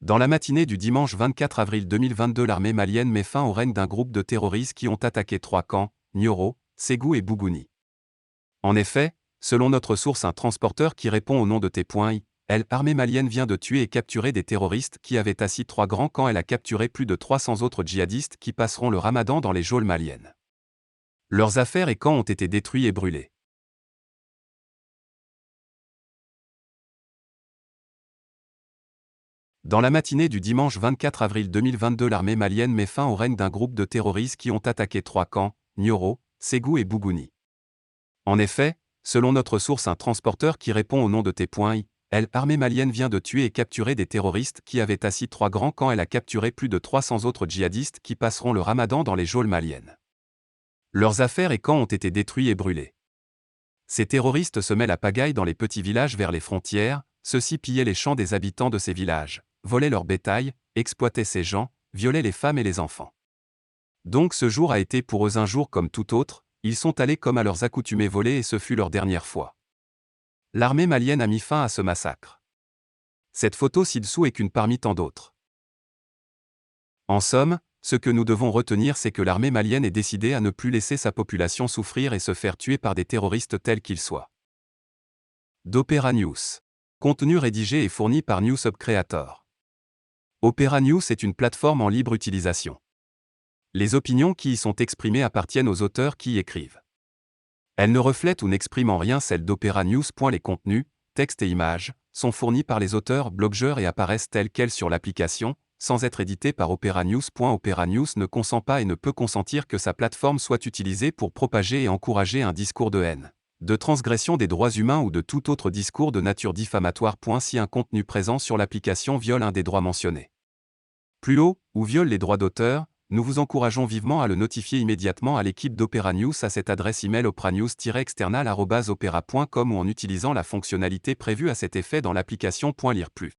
Dans la matinée du dimanche 24 avril 2022, l'armée malienne met fin au règne d'un groupe de terroristes qui ont attaqué 3 camps, Nioro, Ségou et Bougouni. En effet, selon notre source, un transporteur qui répond au nom de T.I, l'armée malienne vient de tuer et capturer des terroristes qui avaient assis 3 grands camps. Elle a capturé plus de 300 autres djihadistes qui passeront le ramadan dans les geôles maliennes. Leurs affaires et camps ont été détruits et brûlés. Dans la matinée du dimanche 24 avril 2022, l'armée malienne met fin au règne d'un groupe de terroristes qui ont attaqué 3 camps, Nioro, Ségou et Bougouni. En effet, selon notre source, un transporteur qui répond au nom de T.I, l'armée malienne vient de tuer et capturer des terroristes qui avaient assis 3 grands camps. Elle a capturé plus de 300 autres djihadistes qui passeront le ramadan dans les geôles maliennes. Leurs affaires et camps ont été détruits et brûlés. Ces terroristes semaient la pagaille dans les petits villages vers les frontières. Ceux-ci pillaient les champs des habitants de ces villages, volaient leur bétail, exploitaient ces gens, violaient les femmes et les enfants. Donc ce jour a été pour eux un jour comme tout autre. Ils sont allés comme à leurs accoutumées voler et ce fut leur dernière fois. L'armée malienne a mis fin à ce massacre. Cette photo ci-dessous est qu'une parmi tant d'autres. En somme, ce que nous devons retenir, c'est que l'armée malienne est décidée à ne plus laisser sa population souffrir et se faire tuer par des terroristes tels qu'ils soient. d'Opera News. Contenu rédigé et fourni par News Hub Creator. Opera News est une plateforme en libre utilisation. Les opinions qui y sont exprimées appartiennent aux auteurs qui y écrivent. Elles ne reflètent ou n'expriment en rien celles d'Opera News. Les contenus, textes et images, sont fournis par les auteurs, blogueurs et apparaissent tels quels sur l'application, sans être édités par Opera News. Opera News ne consent pas et ne peut consentir que sa plateforme soit utilisée pour propager et encourager un discours de haine, de transgression des droits humains ou de tout autre discours de nature diffamatoire. Si un contenu présent sur l'application viole un des droits mentionnés plus haut, ou viole les droits d'auteur, nous vous encourageons vivement à le notifier immédiatement à l'équipe d'Opera News à cette adresse email opranews-external@opera.com ou en utilisant la fonctionnalité prévue à cet effet dans l'application. Lire plus.